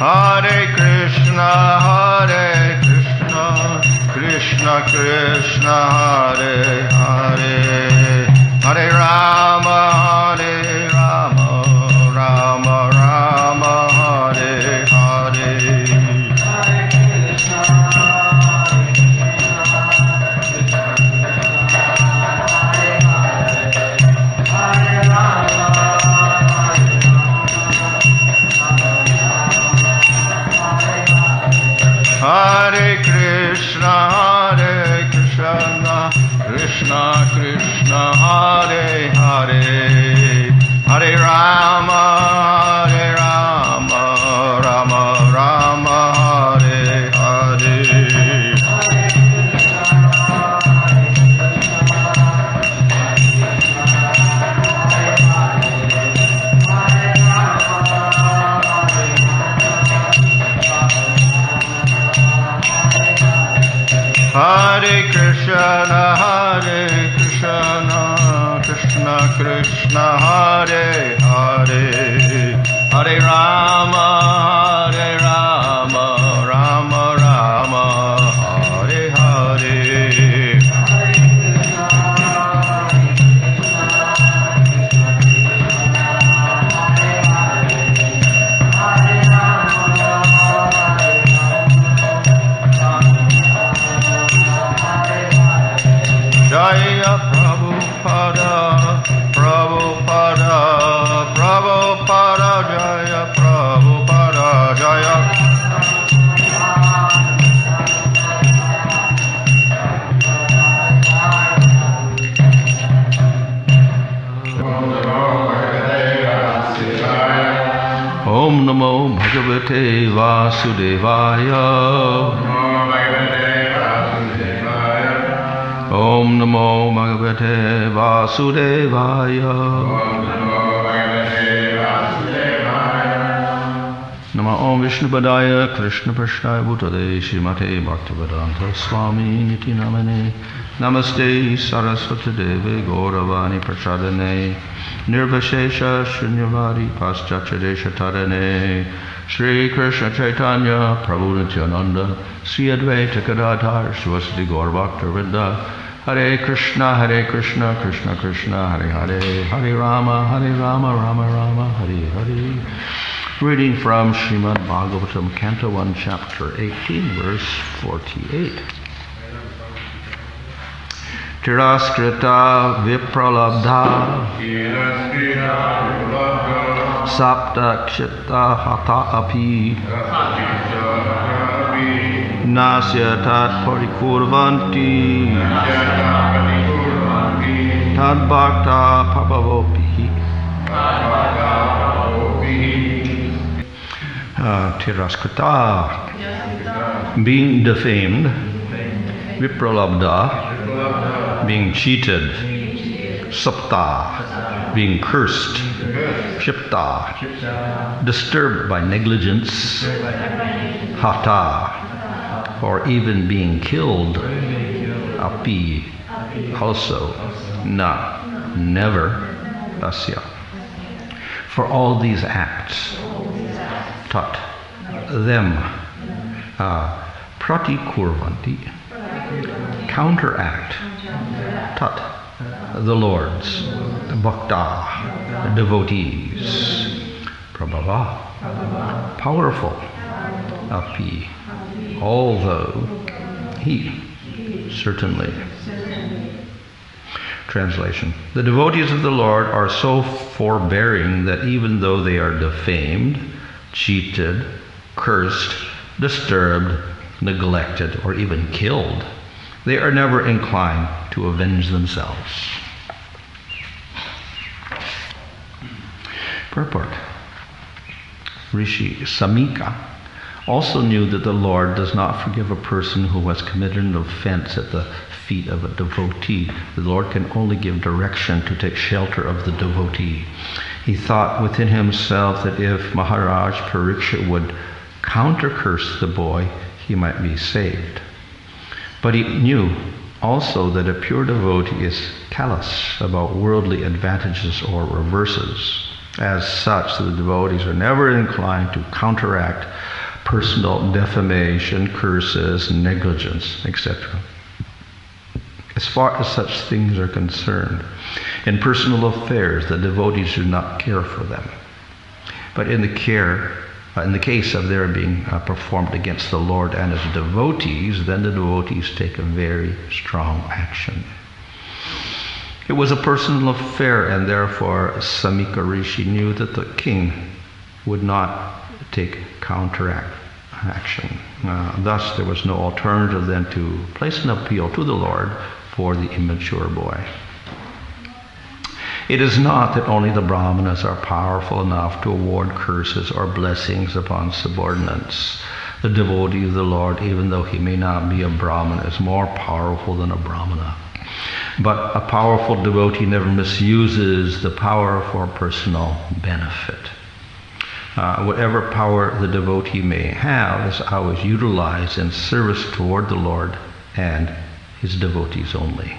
Hare Krishna, Krishna Krishna, Hare Hare, Hare Rama, Rama Rama, Hare Hare. Hare Krishna, Krishna Krishna, Hare Hare, Hare Rama, Rama Rama, Hare Hare. Hare Krishna, Krishna Krishna, Hare Hare, Hare Rama, Rama Rama, Hare Hare. Jaya Prabhupada, Prabhupada, Prabhupada, Jaya Prabhupada, Jaya. Om Namo Bhagavate Vasudevaya. Om Namo Bhagavate Vasudevaya. Nama Om Vishnupadaya Krishna Prashnaya Bhutale Srimate Bhaktivedanta Swami Niti Namane Namaste Saraswati Deve Gauravani Prachadane Nirvashesha Shunyavadi Paschachadesha Tadane Shri Krishna Chaitanya Prabhu Nityananda Sri Advaita Gadadhar Shivasati Gaur Bhaktivinoda Hare Krishna, Krishna Krishna, Hare Hare, Hare Rama, Rama Rama, Hare Hare. Reading from Srimad Bhagavatam, Canto 1, Chapter 18, verse 48. Tiraskrita Vipralabdha Sapta Chitta Hata Api Nasya Tat Parikurvanti Tad Bhakta Pabavopihi. Tiraskrita, being defamed. Vipralabdha, being cheated. Sapta, being cursed. Shipta, disturbed by negligence. Hata, or even being killed. Api, also. Na, never. Asya. For all these acts. Tat, them. Pratikurvanti, counteract. Tat, the Lord's. Bhakta, devotees. Prabhava, powerful. Api, although. He, certainly. Translation. The devotees of the Lord are so forbearing that even though they are defamed, cheated, cursed, disturbed, neglected, or even killed, they are never inclined to avenge themselves. Purport. Rishi Samika also knew that the Lord does not forgive a person who has committed an offense at the feet of a devotee. The Lord can only give direction to take shelter of the devotee. He thought within himself that if Maharaj Parikshit would counter-curse the boy, he might be saved. But he knew also that a pure devotee is callous about worldly advantages or reverses. As such, the devotees are never inclined to counteract personal defamation, curses, negligence, etc. As far as such things are concerned, in personal affairs, the devotees do not care for them. But in the case of their being performed against the Lord and his devotees, then the devotees take a very strong action. It was a personal affair, and therefore Samika Rishi knew that the king would not take counteract action. Thus, there was no alternative than to place an appeal to the Lord for the immature boy. It is not that only the Brahmanas are powerful enough to award curses or blessings upon subordinates. The devotee of the Lord, even though he may not be a Brahmana, is more powerful than a Brahmana. But a powerful devotee never misuses the power for personal benefit. Whatever power the devotee may have is always utilized in service toward the Lord and his devotees only.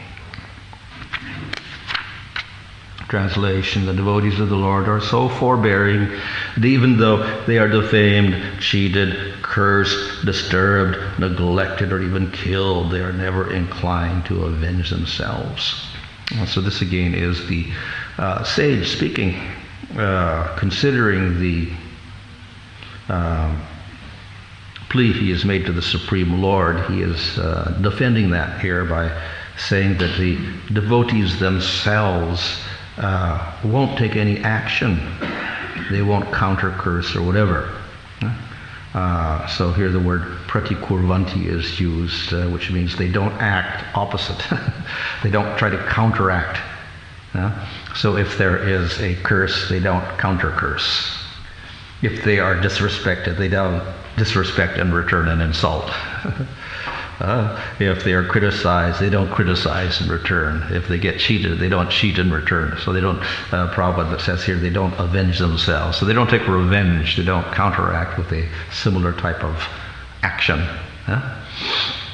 Translation: the devotees of the Lord are so forbearing that even though they are defamed, cheated, cursed, disturbed, neglected, or even killed, they are never inclined to avenge themselves. So this again is the sage speaking, considering the plea he has made to the Supreme Lord. He is defending that here by saying that the devotees themselves won't take any action. They won't counter curse or whatever. So here the word pratikurvanti is used, which means they don't act opposite. They don't try to counteract. So if there is a curse, they don't counter curse. If they are disrespected, they don't disrespect and return an insult. If they are criticized, they don't criticize in return. If they get cheated, they don't cheat in return. So they don't, Prabhupada says here, they don't avenge themselves. So they don't take revenge. They don't counteract with a similar type of action.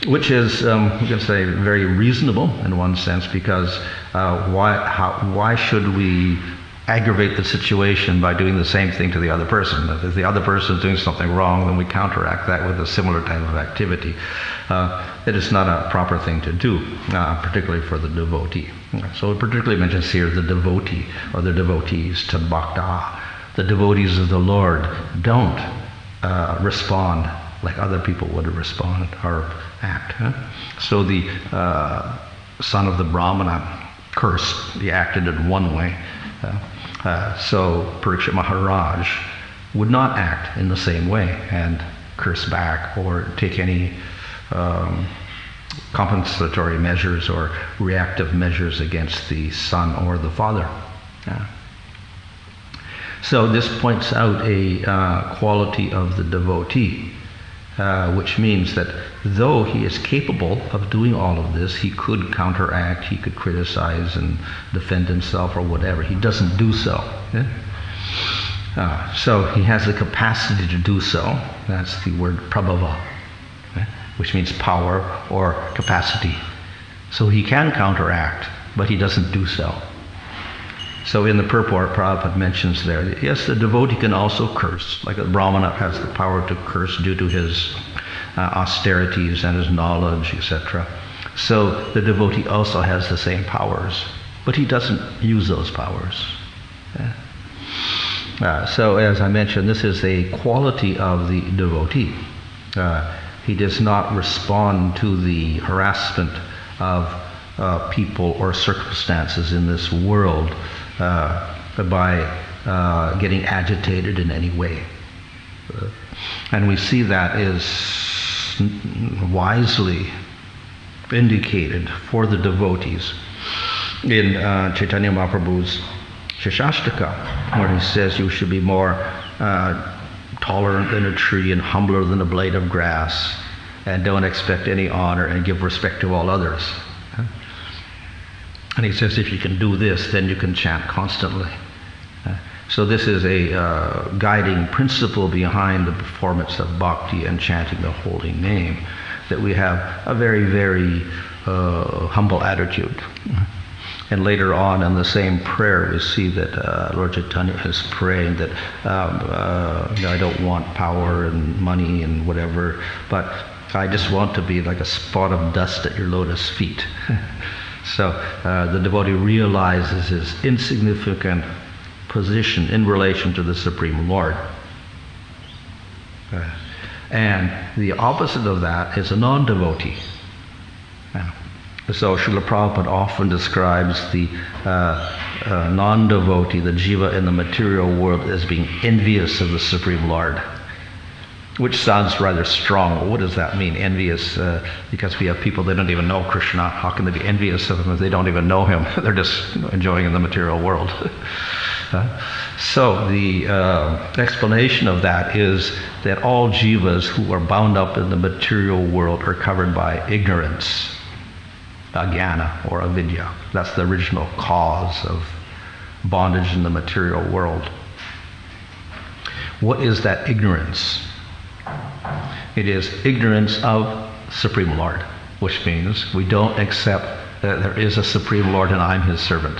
Which is, we can say, very reasonable in one sense, because why should we aggravate the situation by doing the same thing to the other person? If the other person is doing something wrong, then we counteract that with a similar type of activity. It is not a proper thing to do, particularly for the devotee. So it particularly mentions here the devotee or the devotees, to bhakta. The devotees of the Lord don't respond like other people would respond or act. So the son of the Brahmana cursed, he acted in one way. So Parikshit Maharaj would not act in the same way and curse back or take any compensatory measures or reactive measures against the son or the father. So this points out a quality of the devotee, which means that though he is capable of doing all of this, he could counteract, he could criticize and defend himself or whatever. He doesn't do so. So he has the capacity to do so. That's the word prabhava, which means power or capacity. So he can counteract, but he doesn't do so. So in the purport, Prabhupada mentions there, yes, the devotee can also curse, like a Brahmana has the power to curse due to his austerities and his knowledge, etc. So the devotee also has the same powers, but he doesn't use those powers. So as I mentioned, this is a quality of the devotee. He does not respond to the harassment of people or circumstances in this world by getting agitated in any way. And we see that is wisely indicated for the devotees in Chaitanya Mahaprabhu's Shashastaka, where he says you should be more tolerant than a tree and humbler than a blade of grass, and don't expect any honor and give respect to all others. And he says if you can do this, then you can chant constantly. So this is a guiding principle behind the performance of bhakti and chanting the holy name, that we have a very, very humble attitude. And later on in the same prayer, we see that Lord Chaitanya is praying that I don't want power and money and whatever, but I just want to be like a spot of dust at your lotus feet. So the devotee realizes his insignificant position in relation to the Supreme Lord. And the opposite of that is a non-devotee. So Srila Prabhupada often describes the non-devotee, the jiva in the material world, as being envious of the Supreme Lord, which sounds rather strong. What does that mean, envious? Because we have people, they don't even know Krishna. How can they be envious of him if they don't even know him? They're just enjoying in the material world. So the explanation of that is that all jivas who are bound up in the material world are covered by ignorance, ajnana or avidya. That's the original cause of bondage in the material world. What is that ignorance? It is ignorance of Supreme Lord, which means we don't accept that there is a Supreme Lord and I'm his servant.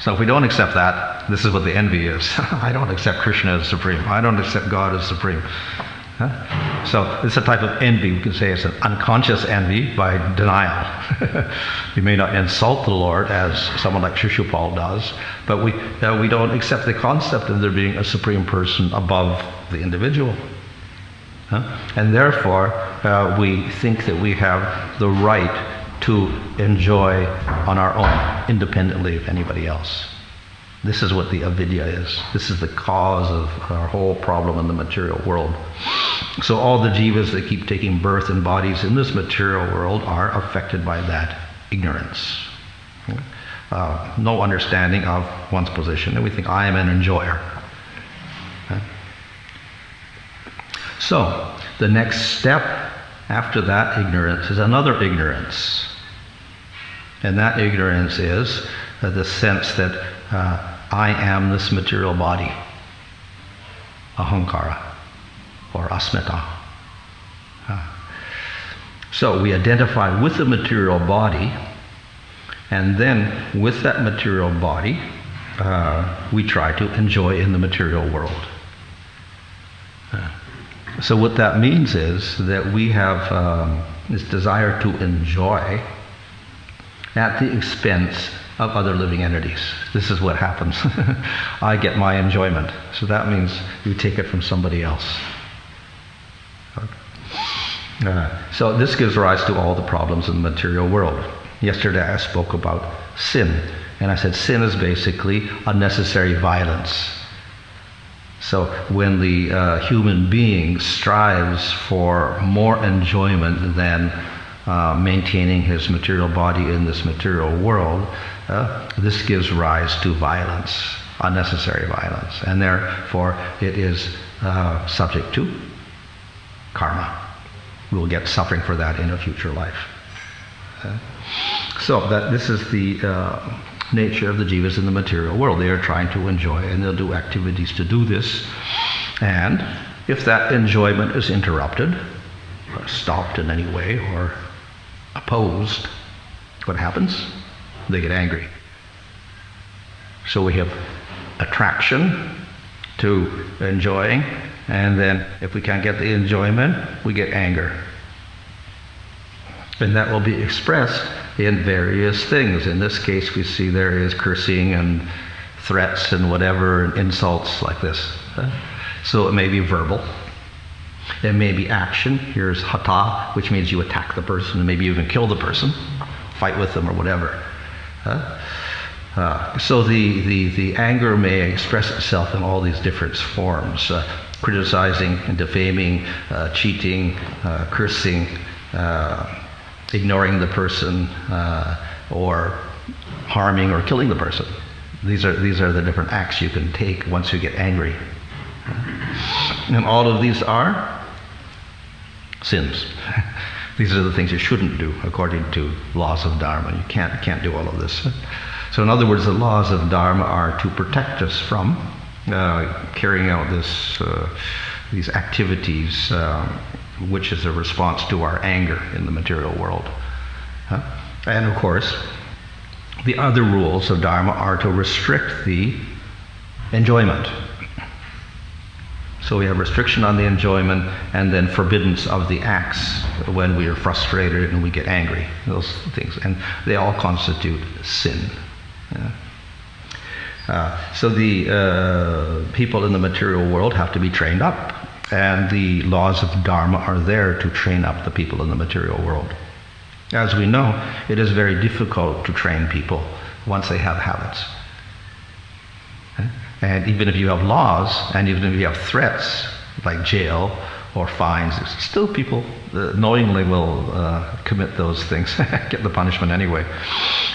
So if we don't accept that, this is what the envy is. I don't accept Krishna as supreme. I don't accept God as supreme. So it's a type of envy. We can say it's an unconscious envy by denial. We may not insult the Lord as someone like Shishupal does, but we don't accept the concept of there being a supreme person above the individual. And therefore, we think that we have the right to enjoy on our own, independently of anybody else. This is what the avidya is. This is the cause of our whole problem in the material world. So all the jivas that keep taking birth in bodies in this material world are affected by that ignorance. No understanding of one's position, and we think, I am an enjoyer. So the next step after that ignorance is another ignorance. And that ignorance is the sense that I am this material body, ahankara, or asmita. So we identify with the material body, and then with that material body, we try to enjoy in the material world. So what that means is that we have this desire to enjoy at the expense of other living entities. This is what happens. I get my enjoyment. So that means you take it from somebody else. So this gives rise to all the problems in the material world. Yesterday I spoke about sin, and I said sin is basically unnecessary violence. So when the human being strives for more enjoyment than maintaining his material body in this material world, this gives rise to violence, unnecessary violence, and therefore it is subject to karma. We will get suffering for that in a future life. So that this is the nature of the jivas in the material world. They are trying to enjoy, and they'll do activities to do this. And if that enjoyment is interrupted, or stopped in any way, or opposed, what happens? They get angry. So we have attraction to enjoying, and then if we can't get the enjoyment, we get anger. And that will be expressed in various things. In this case, we see there is cursing and threats and whatever, and insults like this. So it may be verbal. It may be action. Here's hata, which means you attack the person and maybe even kill the person, fight with them or whatever. So the anger may express itself in all these different forms. Criticizing and defaming, cheating, cursing, ignoring the person, or harming or killing the person. These are the different acts you can take once you get angry. And all of these are sins. These are the things you shouldn't do according to laws of Dharma. You can't do all of this. So in other words, the laws of Dharma are to protect us from carrying out these activities, which is a response to our anger in the material world. And of course, the other rules of Dharma are to restrict the enjoyment. So we have restriction on the enjoyment and then forbiddance of the acts when we are frustrated and we get angry. Those things. And they all constitute sin. So the people in the material world have to be trained up. And the laws of Dharma are there to train up the people in the material world. As we know, it is very difficult to train people once they have habits. And even if you have laws, and even if you have threats, like jail or fines, still people knowingly will commit those things, get the punishment anyway.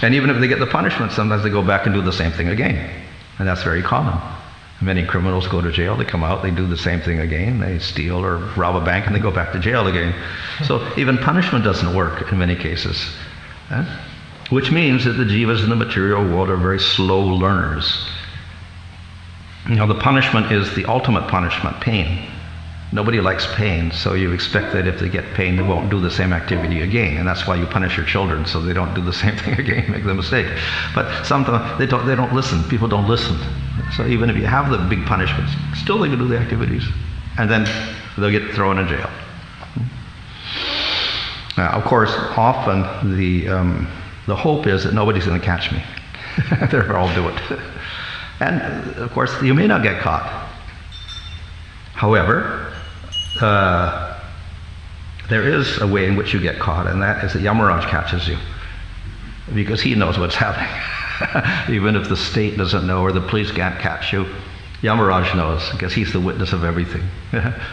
And even if they get the punishment, sometimes they go back and do the same thing again. And that's very common. Many criminals go to jail, they come out, they do the same thing again, they steal or rob a bank and they go back to jail again. So even punishment doesn't work in many cases. Which means that the jivas in the material world are very slow learners. You know, the punishment is the ultimate punishment, pain. Nobody likes pain, so you expect that if they get pain, they won't do the same activity again. And that's why you punish your children, so they don't do the same thing again, make the mistake. But sometimes they don't listen. People don't listen. So even if you have the big punishments, still they can do the activities. And then they'll get thrown in jail. Now, of course, often the hope is that nobody's going to catch me. Therefore, I'll do it. And, of course, you may not get caught. However, there is a way in which you get caught, and that is that Yamaraj catches you. Because he knows what's happening. Even if the state doesn't know or the police can't catch you, Yamaraj knows, because he's the witness of everything.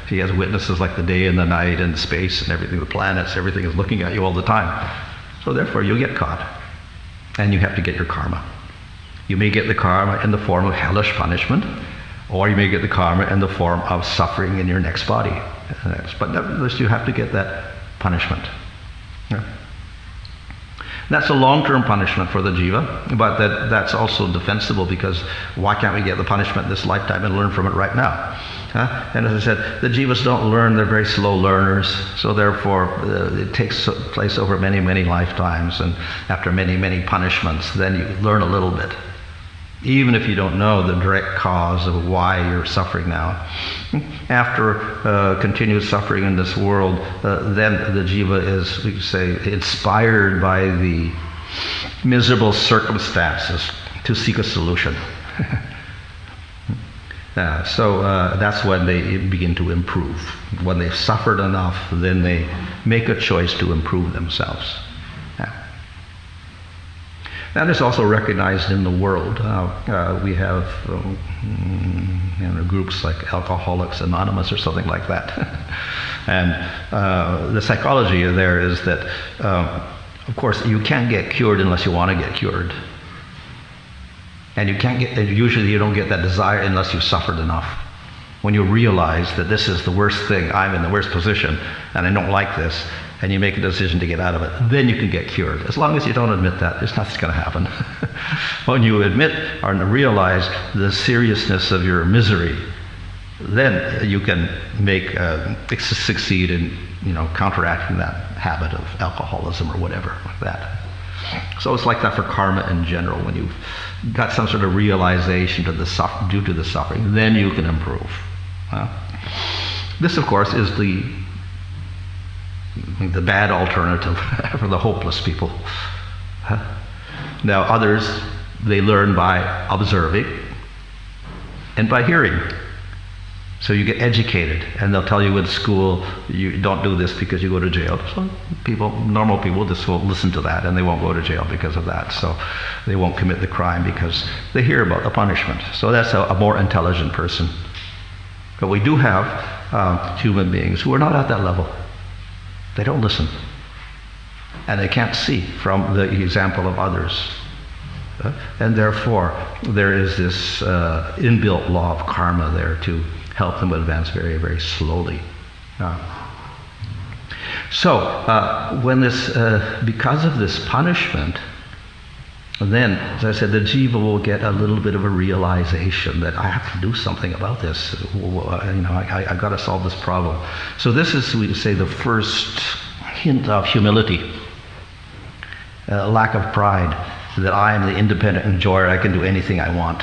He has witnesses like the day and the night and space and everything, the planets, everything is looking at you all the time. So therefore, you get caught. And you have to get your karma. You may get the karma in the form of hellish punishment, or you may get the karma in the form of suffering in your next body. But nevertheless, you have to get that punishment. Yeah. That's a long-term punishment for the jiva, but that's also defensible, because why can't we get the punishment this lifetime and learn from it right now? And as I said, the jivas don't learn, they're very slow learners, so therefore it takes place over many, many lifetimes, and after many, many punishments, then you learn a little bit. Even if you don't know the direct cause of why you're suffering now. After continued suffering in this world, then the jiva is, we could say, inspired by the miserable circumstances to seek a solution. So that's when they begin to improve. When they've suffered enough, then they make a choice to improve themselves. That is also recognized in the world. We have groups like Alcoholics Anonymous or something like that. And the psychology there is that, of course, you can't get cured unless you want to get cured. And usually you don't get that desire unless you've suffered enough. When you realize that this is the worst thing, I'm in the worst position, and I don't like this, and you make a decision to get out of it, then you can get cured. As long as you don't admit that, there's nothing going to happen. When you admit or realize the seriousness of your misery, then you can succeed in counteracting that habit of alcoholism or whatever like that. So it's like that for karma in general. When you've got some sort of realization due to the suffering, then you can improve. This, of course, is the bad alternative for the hopeless people. Now others, they learn by observing and by hearing. So you get educated, and they'll tell you in school, you don't do this because you go to jail. So normal people just won't listen to that, and they won't go to jail because of that. So they won't commit the crime because they hear about the punishment. So that's a more intelligent person. But we do have human beings who are not at that level. They don't listen. And they can't see from the example of others. And therefore, there is this inbuilt law of karma there to help them advance very, very slowly. When this, because of this punishment, then, as I said, the jiva will get a little bit of a realization that I have to do something about this. I've got to solve this problem. So this is, we say, the first hint of humility. a lack of pride, that I am the independent enjoyer, I can do anything I want.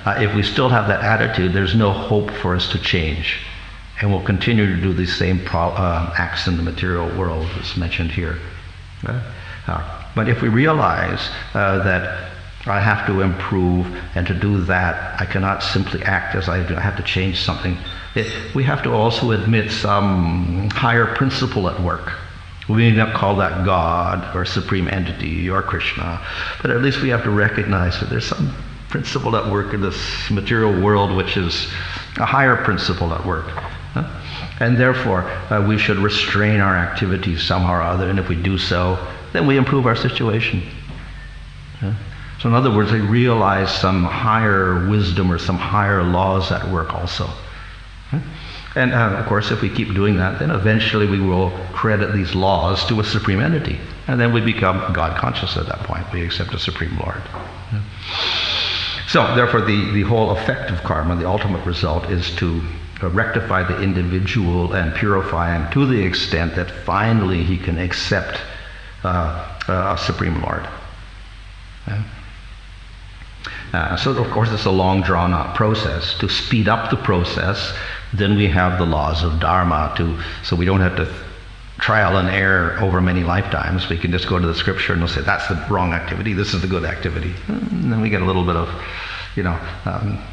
If we still have that attitude, there's no hope for us to change. And we'll continue to do these same acts in the material world as mentioned here. But if we realize that I have to improve, and to do that I cannot simply act as I do, I have to change something, we have to also admit some higher principle at work. We may not call that God or supreme entity or Krishna, but at least we have to recognize that there's some principle at work in this material world which is a higher principle at work. And therefore we should restrain our activities somehow or other, and if we do so, then we improve our situation. So in other words, we realize some higher wisdom or some higher laws at work also. And of course, if we keep doing that, then eventually we will credit these laws to a supreme entity. And then we become God conscious at that point. We accept a supreme Lord. So therefore, the whole effect of karma, the ultimate result, is to rectify the individual and purify him to the extent that finally he can accept a supreme Lord. So of course it's a long drawn out process. To speed up the process, then we have the laws of Dharma, so we don't have to trial and error over many lifetimes. We can just go to the scripture and we'll say, that's the wrong activity, this is the good activity. And then we get a little bit of,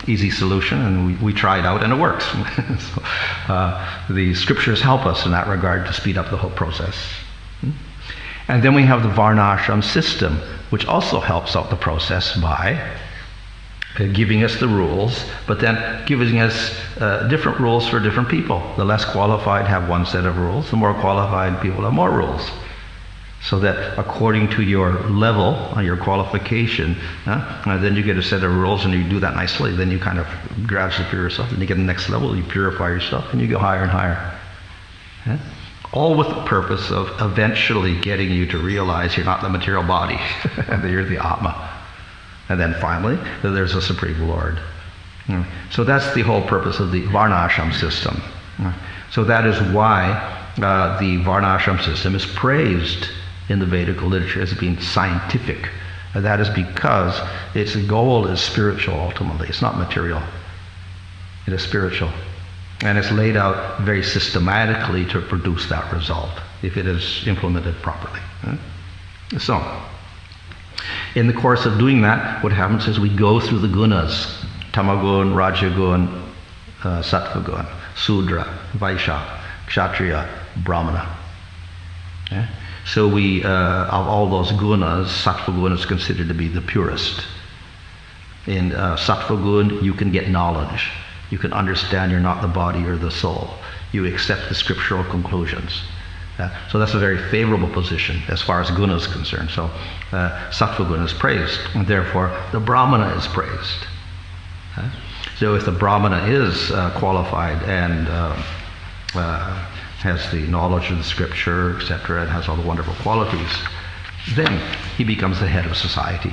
easy solution, and we try it out and it works. So, the scriptures help us in that regard to speed up the whole process. And then we have the Varnashram system, which also helps out the process by giving us the rules, but then giving us different rules for different people. The less qualified have one set of rules, the more qualified people have more rules. So that according to your level, your qualification, then you get a set of rules and you do that nicely. Then you kind of gradually purify yourself, then you get the next level, you purify yourself, and you go higher and higher. All with the purpose of eventually getting you to realize you're not the material body, and that you're the Atma. And then finally, that there's a Supreme Lord. So that's the whole purpose of the Varnashram system. So that is why the Varnashram system is praised in the Vedic literature as being scientific. And that is because its goal is spiritual ultimately. It's not material. It is spiritual. And it's laid out very systematically to produce that result, if it is implemented properly. So, in the course of doing that, what happens is we go through the gunas: tamagun, rajagun, sattvagun, sudra, vaishya, kshatriya, brahmana. So we, of all those gunas, sattvagun is considered to be the purest. In sattvagun, you can get knowledge. You can understand you're not the body or the soul. You accept the scriptural conclusions. So that's a very favorable position as far as guna is concerned. So sattva guna is praised, and therefore the brahmana is praised. So if the brahmana is qualified and has the knowledge of the scripture, etc., and has all the wonderful qualities, then he becomes the head of society.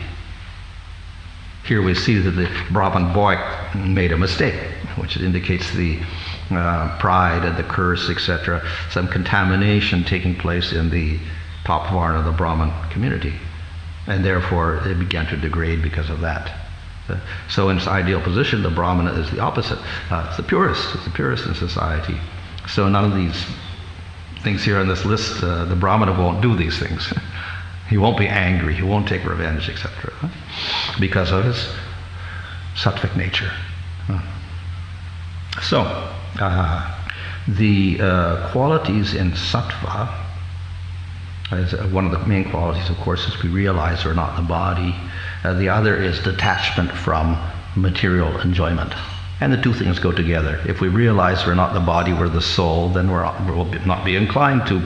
Here we see that the Brahman boy made a mistake, which indicates the pride and the curse, etc., some contamination taking place in the top varna of the Brahman community. And therefore it began to degrade because of that. So in its ideal position, the Brahmana is the opposite. It's the purest in society. So none of these things here on this list, the Brahmana won't do these things. He won't be angry, he won't take revenge, etc., because of his sattvic nature. So, the qualities in sattva, one of the main qualities, of course, is we realize we're not the body. The other is detachment from material enjoyment. And the two things go together. If we realize we're not the body, we're the soul, then we'll not be inclined to,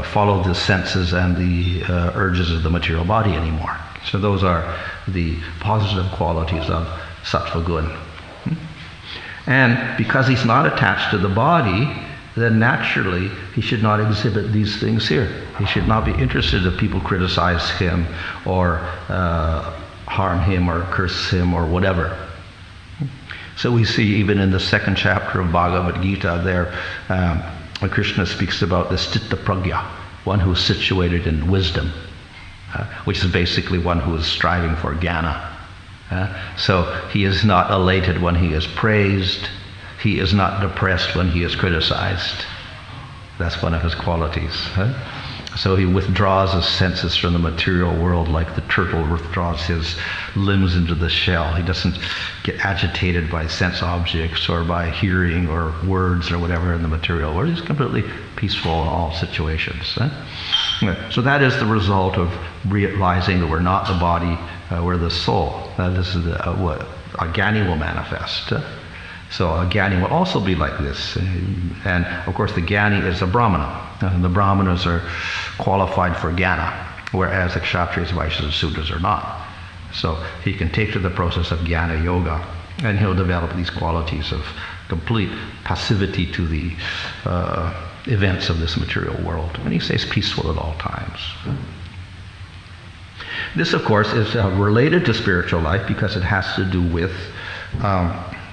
follow the senses and the urges of the material body anymore. So those are the positive qualities of sattva gun. And because he's not attached to the body, then naturally he should not exhibit these things here. He should not be interested if people criticize him or harm him or curse him or whatever. So we see even in the second chapter of Bhagavad Gita there, Krishna speaks about this citta pragya, one who is situated in wisdom, which is basically one who is striving for jnana. So he is not elated when he is praised. He is not depressed when he is criticized. That's one of his qualities. So he withdraws his senses from the material world like the turtle withdraws his limbs into the shell. He doesn't get agitated by sense objects or by hearing or words or whatever in the material world. He's completely peaceful in all situations. So that is the result of realizing that we're not the body, we're the soul. This is what a jnani will manifest. So a jnani will also be like this. And of course the jnani is a brahmana. The brahmanas are qualified for jnana, whereas the kshatriyas, vaishyas, and sudras are not. So he can take to the process of jnana yoga, and he'll develop these qualities of complete passivity to the events of this material world. And he stays peaceful at all times. This, of course, is related to spiritual life because it has to do with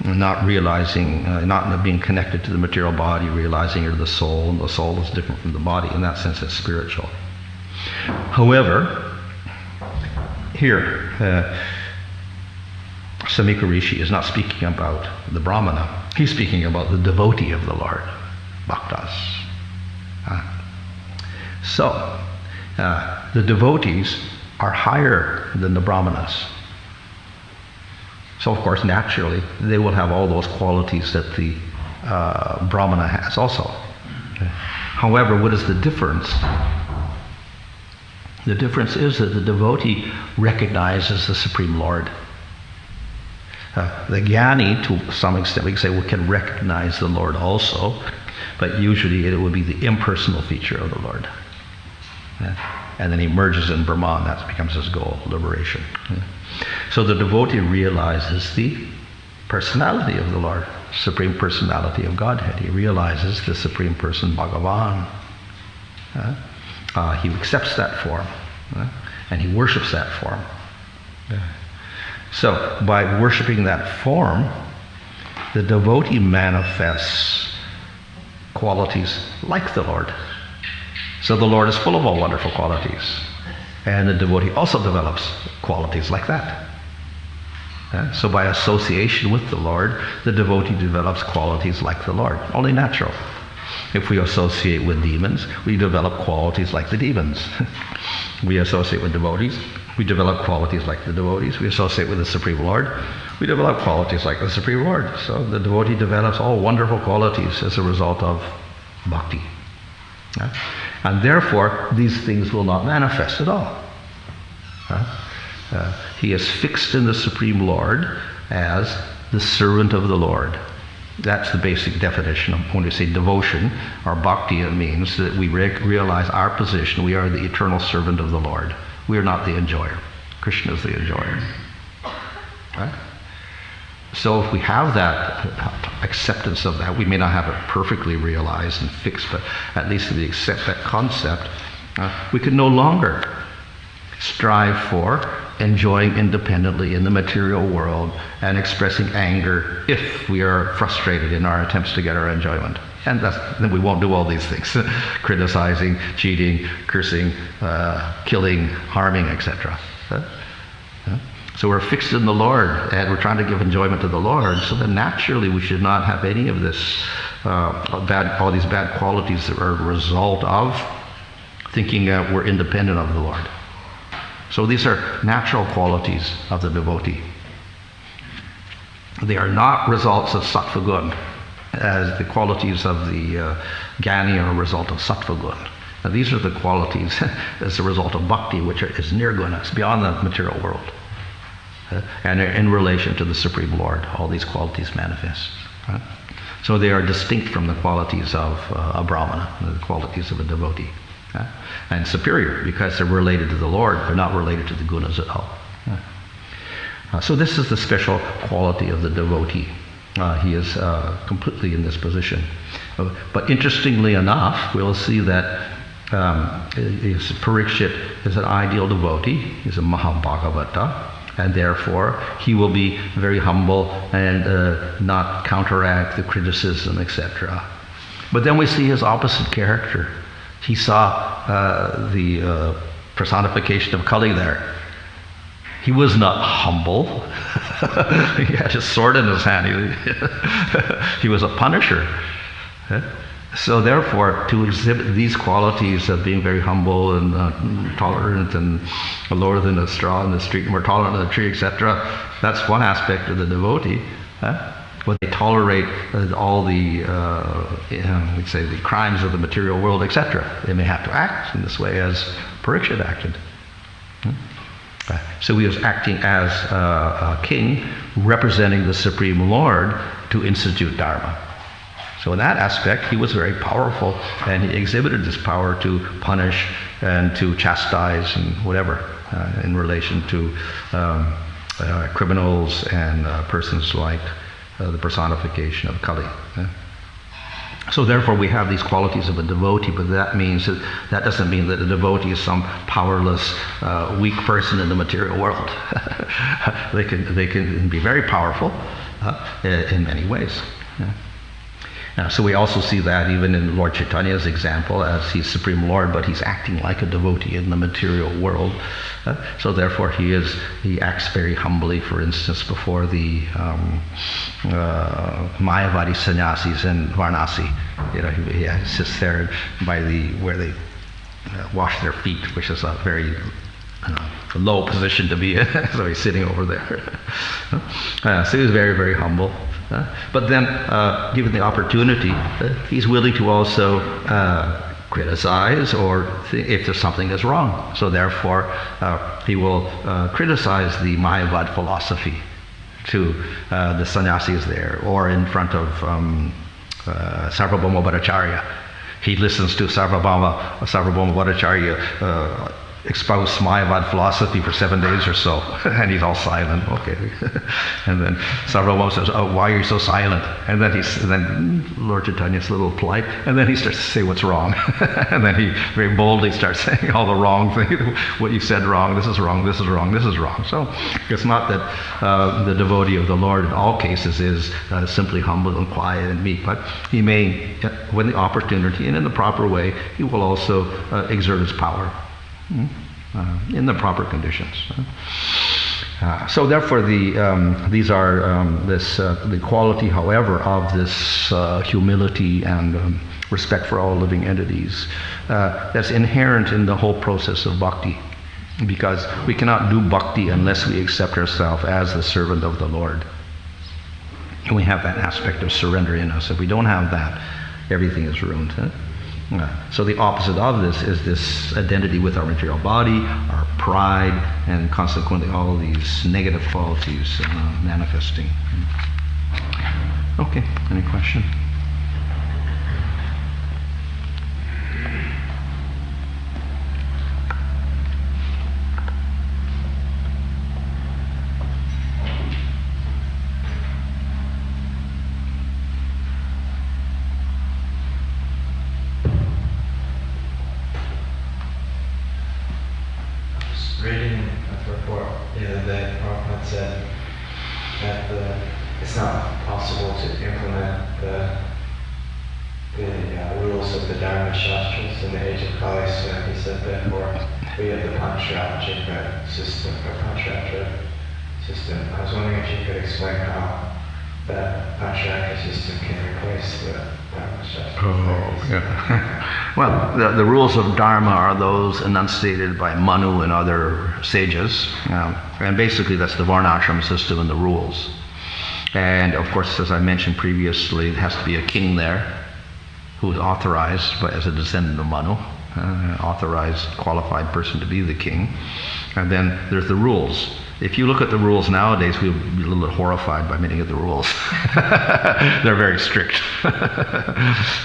not realizing, not being connected to the material body, realizing you're the soul, and the soul is different from the body. In that sense, it's spiritual. However, here, Samika Rishi is not speaking about the brahmana. He's speaking about the devotee of the Lord, bhaktas. So, the devotees are higher than the brahmanas. So, of course, naturally, they will have all those qualities that the brahmana has also. However, what is the difference? The difference is that the devotee recognizes the Supreme Lord. The jnani, to some extent, we can say, we can recognize the Lord also, but usually it would be the impersonal feature of the Lord. And then he merges in Brahman. That becomes his goal, liberation. So the devotee realizes the personality of the Lord, Supreme Personality of Godhead. He realizes the Supreme Person, Bhagavan. He accepts that form, and he worships that form. So by worshiping that form, the devotee manifests qualities like the Lord. So the Lord is full of all wonderful qualities. And the devotee also develops qualities like that. So by association with the Lord, the devotee develops qualities like the Lord. Only natural. If we associate with demons, we develop qualities like the demons. We associate with devotees, we develop qualities like the devotees. We associate with the Supreme Lord, we develop qualities like the Supreme Lord. So the devotee develops all wonderful qualities as a result of bhakti. And therefore, these things will not manifest at all. He is fixed in the Supreme Lord as the servant of the Lord. That's the basic definition of when we say devotion or bhakti. It means that we realize our position. We are the eternal servant of the Lord. We are not the enjoyer. Krishna is the enjoyer. Right? So if we have that acceptance of that, we may not have it perfectly realized and fixed, but at least we accept that concept, we can no longer strive for enjoying independently in the material world and expressing anger if we are frustrated in our attempts to get our enjoyment. And then we won't do all these things, criticizing, cheating, cursing, killing, harming, etc. So we're fixed in the Lord, and we're trying to give enjoyment to the Lord, so then naturally we should not have any of this, all these bad qualities that are a result of thinking we're independent of the Lord. So these are natural qualities of the devotee. They are not results of sattva gun, as the qualities of the jnani are a result of sattva gun. Now these are the qualities as a result of bhakti, which is nirguna, it's beyond the material world. And in relation to the Supreme Lord, all these qualities manifest. So they are distinct from the qualities of a brahmana, the qualities of a devotee. And superior because they're related to the Lord, they're not related to the gunas at all. So this is the special quality of the devotee. He is completely in this position. But interestingly enough, we'll see that Parikshit is an ideal devotee. He's a Mahabhagavata. And therefore, he will be very humble and not counteract the criticism, etc. But then we see his opposite character. he saw the personification of Kali there. He was not humble. He had his sword in his hand. He was a punisher. So therefore, to exhibit these qualities of being very humble and tolerant and lower than a straw in the street, more tolerant than a tree, etc., that's one aspect of the devotee. But they tolerate all the, we'd say, the crimes of the material world, etc. They may have to act in this way as Parikshit acted. So he was acting as a king, representing the Supreme Lord to institute Dharma. So in that aspect, he was very powerful, and he exhibited this power to punish and to chastise and whatever in relation to criminals and persons like the personification of Kali. So therefore we have these qualities of a devotee, but that doesn't mean that a devotee is some powerless, weak person in the material world. They can be very powerful in many ways. So we also see that even in Lord Chaitanya's example, as he's Supreme Lord, but he's acting like a devotee in the material world. So therefore he acts very humbly, for instance, before the Mayavadi sannyasis in Varanasi. He sits there by where they wash their feet, which is a very low position to be in. So he's sitting over there. So he's very, very humble. But then, given the opportunity, he's willing to also criticize or if there's something that's wrong. So therefore, he will criticize the Mayavad philosophy to the sannyasis there, or in front of Sarvabhauma Bhattacharya. He listens to Sarvabhauma Bhattacharya espouse Mayavad philosophy for 7 days or so, and he's all silent. Okay, and then Sarvabhauma says, "Oh, why are you so silent?" And then Lord Chaitanya's a little polite, and then he starts to say what's wrong, and then he very boldly starts saying all the wrong things. What you said wrong. This is wrong. This is wrong. This is wrong. So it's not that the devotee of the Lord in all cases is simply humble and quiet and meek, but he may, when the opportunity and in the proper way, he will also exert his power. In the proper conditions. So therefore, these are the quality, however, of this humility and respect for all living entities that's inherent in the whole process of bhakti, because we cannot do bhakti unless we accept ourselves as the servant of the Lord, and we have that aspect of surrender in us. If we don't have that, everything is ruined. So the opposite of this is this identity with our material body, our pride, and consequently all these negative qualities manifesting. Okay, any question? Reading a report the other day, Prabhupada said that it's not possible to implement the rules of the Dharma Shastras in the age of Kali, so he said therefore we have the Pancharatra system, or Pancharatra system. I was wondering if you could explain how that Pancharatra system can replace the Dharma Shastras. Oh, yeah. Well, the rules of Dharma are those enunciated by Manu and other sages, and basically that's the Varnashram system and the rules. And of course, as I mentioned previously, it has to be a king there who is authorized as a descendant of Manu, authorized, qualified person to be the king. And then there's the rules. If you look at the rules nowadays, we'll be a little bit horrified by many of the rules. They're very strict.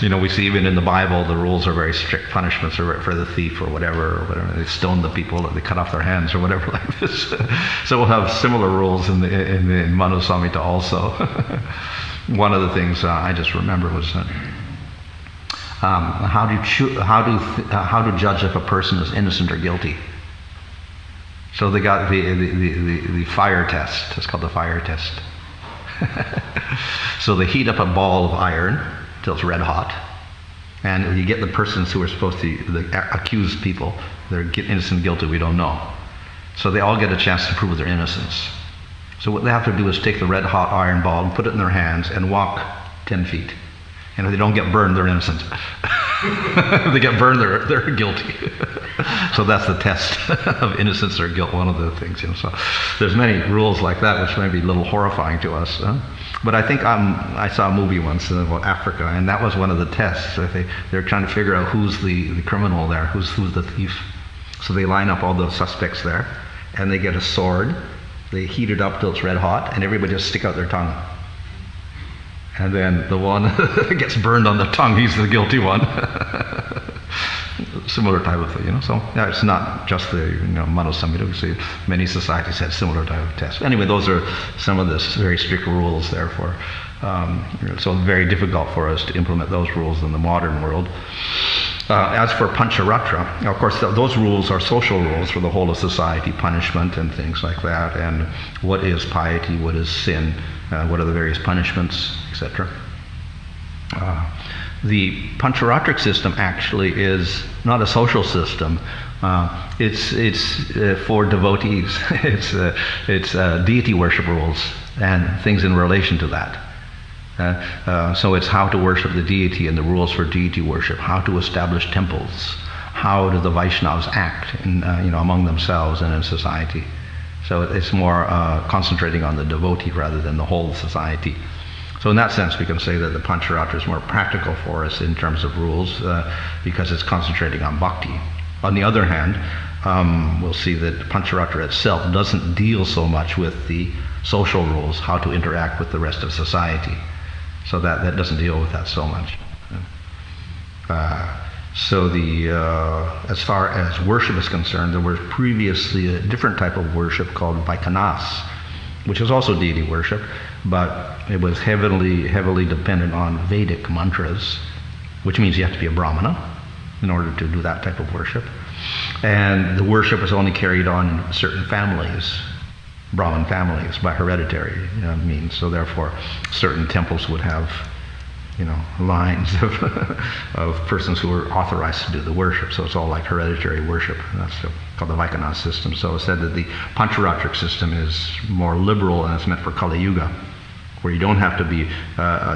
We see even in the Bible, the rules are very strict. Punishments are for the thief or whatever. They stone the people, or they cut off their hands or whatever like this. So we'll have similar rules in Manu Samhita also. One of the things I just remember was how to judge if a person is innocent or guilty. So they got the fire test. It's called the fire test. So they heat up a ball of iron till it's red hot, And you get the persons who are supposed to, the accused people, they're innocent, guilty, we don't know. So they all get a chance to prove their innocence. So what they have to do is take the red hot iron ball and put it in their hands and walk 10 feet. And if they don't get burned, they're innocent. If they get burned, they're guilty. So that's the test of innocence or guilt, one of the things. So there's many rules like that, which may be a little horrifying to us. But I think I saw a movie once about Africa, and that was one of the tests. They're trying to figure out who's the criminal there, who's the thief. So they line up all the suspects there, and they get a sword. They heat it up till it's red hot, and everybody just stick out their tongue. And then the one that gets burned on the tongue, he's the guilty one. Similar type of thing, So yeah, it's not just the Manu Samhita. We see many societies had similar type of tests. Anyway, those are some of the very strict rules. Therefore, so very difficult for us to implement those rules in the modern world. As for Pancharatra, of course, those rules are social rules for the whole of society, punishment and things like that, and what is piety, what is sin, what are the various punishments, etc. The Pancharatric system actually is not a social system. It's for devotees. It's deity worship rules and things in relation to that. So it's how to worship the deity and the rules for deity worship, how to establish temples, how do the Vaishnavas act among themselves and in society. So it's more concentrating on the devotee rather than the whole society. So in that sense, we can say that the Pancharatra is more practical for us in terms of rules because it's concentrating on bhakti. On the other hand, we'll see that Pancharatra itself doesn't deal so much with the social rules, how to interact with the rest of society. So that doesn't deal with that so much. So as far as worship is concerned, there was previously a different type of worship called Vaikanas, which is also deity worship, but it was heavily dependent on Vedic mantras, which means you have to be a Brahmana in order to do that type of worship. And the worship was only carried on in certain families, Brahmin families, by hereditary means. So therefore, certain temples would have, lines of persons who were authorized to do the worship. So it's all like hereditary worship. That's called the Vaikanas system. So it's said that the Pancharatric system is more liberal and it's meant for Kali Yuga, where you don't have to be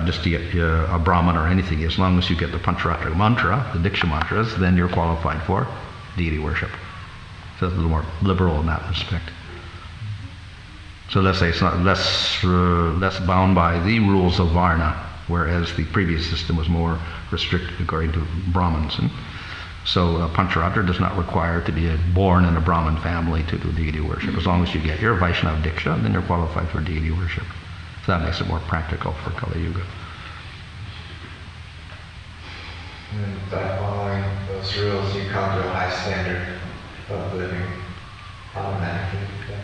just to get a Brahman or anything. As long as you get the Pancharatric mantra, the Diksha mantras, then you're qualified for deity worship. So it's a little more liberal in that respect. So let's say it's not less bound by the rules of Varna, whereas the previous system was more restricted according to Brahmins. And so Pancharatra does not require to be born in a Brahmin family to do deity worship. As long as you get your Vaishnava Diksha, then you're qualified for deity worship. So that makes it more practical for Kali Yuga. And by following those rules, you come to a high standard of living automatically.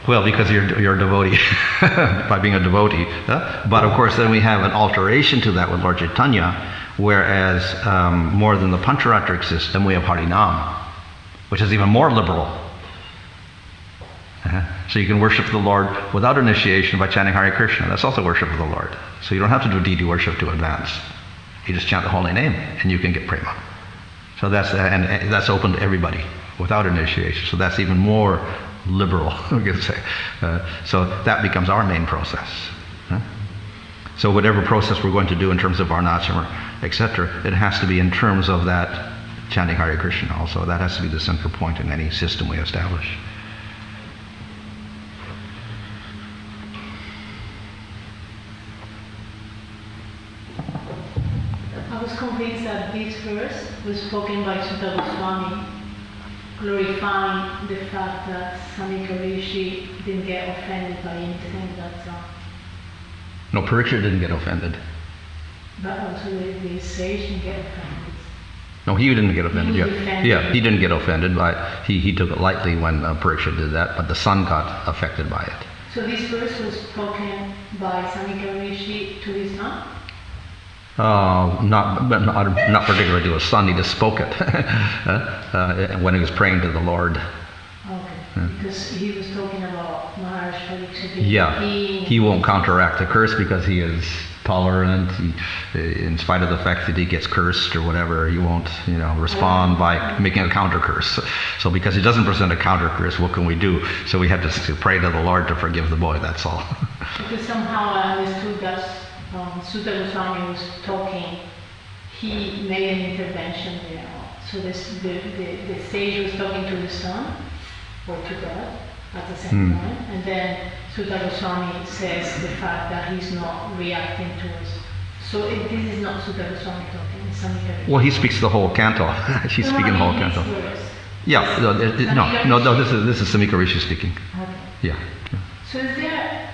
Well, because you're a devotee, by being a devotee. But of course, then we have an alteration to that with Lord Chaitanya, whereas more than the Pancharatric system, we have Harinam, which is even more liberal. So you can worship the Lord without initiation by chanting Hare Krishna. That's also worship of the Lord. So you don't have to do deity worship to advance. You just chant the holy name, and you can get prema. So that's open to everybody without initiation. So that's even more liberal, we could say. So that becomes our main process. So whatever process we're going to do in terms of Varnachrama, etc., it has to be in terms of that chanting Hare Krishna also. That has to be the central point in any system we establish. I was convinced that this verse was spoken by Srimad Swami, glorifying the fact that Sanika Rishi didn't get offended by anything that's No, Parikshit didn't get offended. But also the sage didn't get offended. No, he didn't get offended. He was offended. Yeah, he didn't get offended. He took it lightly when Parikshit did that, but the son got affected by it. So this verse was spoken by Sanika Rishi to his son? Not particularly to his son. He just spoke it when he was praying to the Lord. Okay, because he was talking about Maharaj Parikshit. Yeah, he won't counteract the curse because he is tolerant. In spite of the fact that he gets cursed or whatever, he won't, respond by making a counter curse. So because he doesn't present a counter curse, what can we do? So we have to pray to the Lord to forgive the boy. That's all. Because somehow I understood that Sutta Goswami was talking, he made an intervention there. So the sage was talking to the son or to God at the same time, and then Sutta Goswami says the fact that he's not reacting to us. So this is not Sutta Goswami talking, it's Samika Rishi. Well, he speaks the whole canto. She's speaking the whole canto. Yeah, no, this is Samika Rishi speaking. Okay. Yeah. So is there,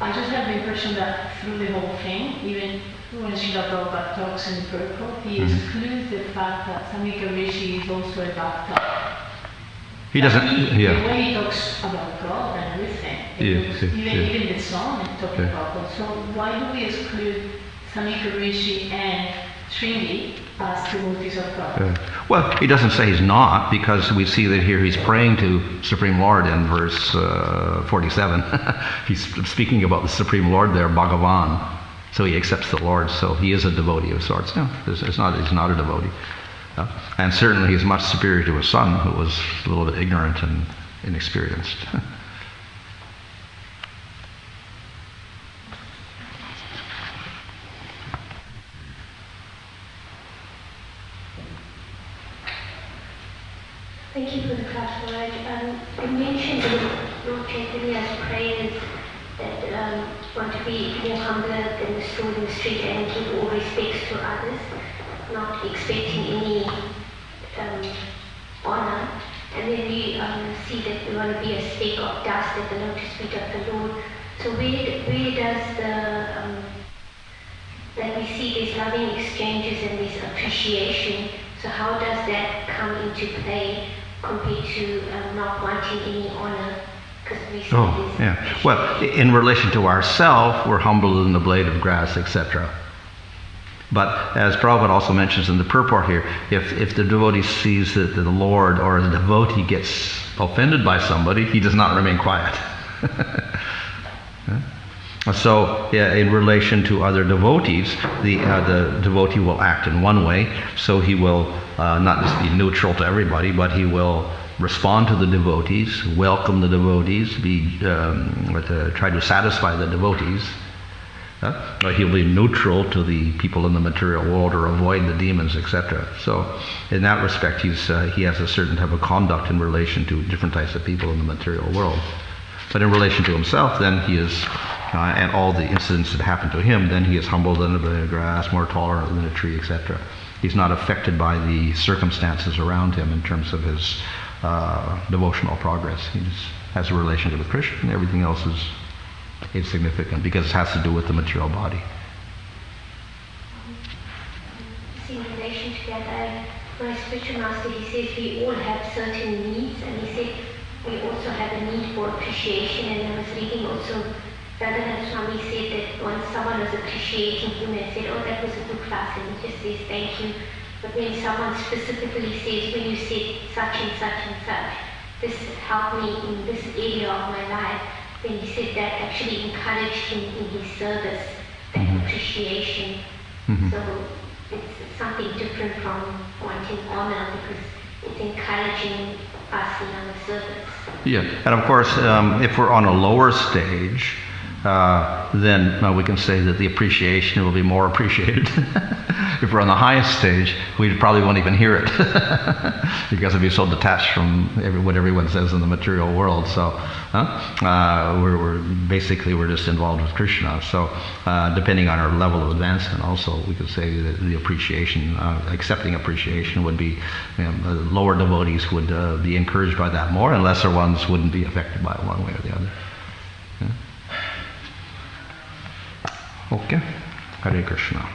I just have the impression that through the whole thing, even when Srila Prabhupada talks in the purport, he excludes the fact that Samika Rishi is also a bhakta. He doesn't, The way he talks about God and everything, even the song is talking about God. So why do we exclude Samika Rishi and Sringi as devotees of God? Well, he doesn't say he's not, because we see that here he's praying to Supreme Lord in verse 47. He's speaking about the Supreme Lord there, Bhagavan. So he accepts the Lord, so he is a devotee of sorts. No, he's not a devotee. And certainly he's much superior to his son, who was a little bit ignorant and inexperienced. Thank you for the class, Lord. You mentioned in Lord Chaitanya's prayers that want to be more humble than the stool in the street and give all respects to others, not expecting any honor. And then we see that we want to be a speck of dust at the lotus feet of the Lord. So where does that we see these loving exchanges and this appreciation, so how does that come into play compared to not wanting any honor? Well, in relation to ourselves, we're humble in the blade of grass, etc. But as Prabhupada also mentions in the purport here, if the devotee sees that the Lord or the devotee gets offended by somebody, he does not remain quiet. So, in relation to other devotees, the devotee will act in one way. So he will not just be neutral to everybody, but he will respond to the devotees, welcome the devotees, try to satisfy the devotees. He'll be neutral to the people in the material world or avoid the demons, etc. So, in that respect, he has a certain type of conduct in relation to different types of people in the material world. But in relation to himself, then he is, and all the incidents that happen to him, then he is humble than a blade of grass, more tolerant than a tree, etc. He's not affected by the circumstances around him in terms of his devotional progress. He just has a relationship with Krishna, and everything else is insignificant because it has to do with the material body. In relation to that, my spiritual master, he says we all have certain needs, and he said we also have a need for appreciation. And I was reading also, Radhanath Swami said that once someone was appreciating him and said, oh, that was a good class, and he just says thank you. But when someone specifically says, when you said such and such and such, this helped me in this area of my life, then he said that actually encouraged him in his service, that appreciation. So it's something different from wanting honor, because it's encouraging us in our service. Yeah, and of course, if we're on a lower stage, then we can say that the appreciation will be more appreciated. If we're on the highest stage, we probably won't even hear it because it'll be so detached from what everyone says in the material world. So we're just involved with Krishna. So depending on our level of advancement, also we could say that the appreciation, accepting appreciation, would be lower devotees would be encouraged by that more, and lesser ones wouldn't be affected by it one way or the other. Okay, Hare Krishna.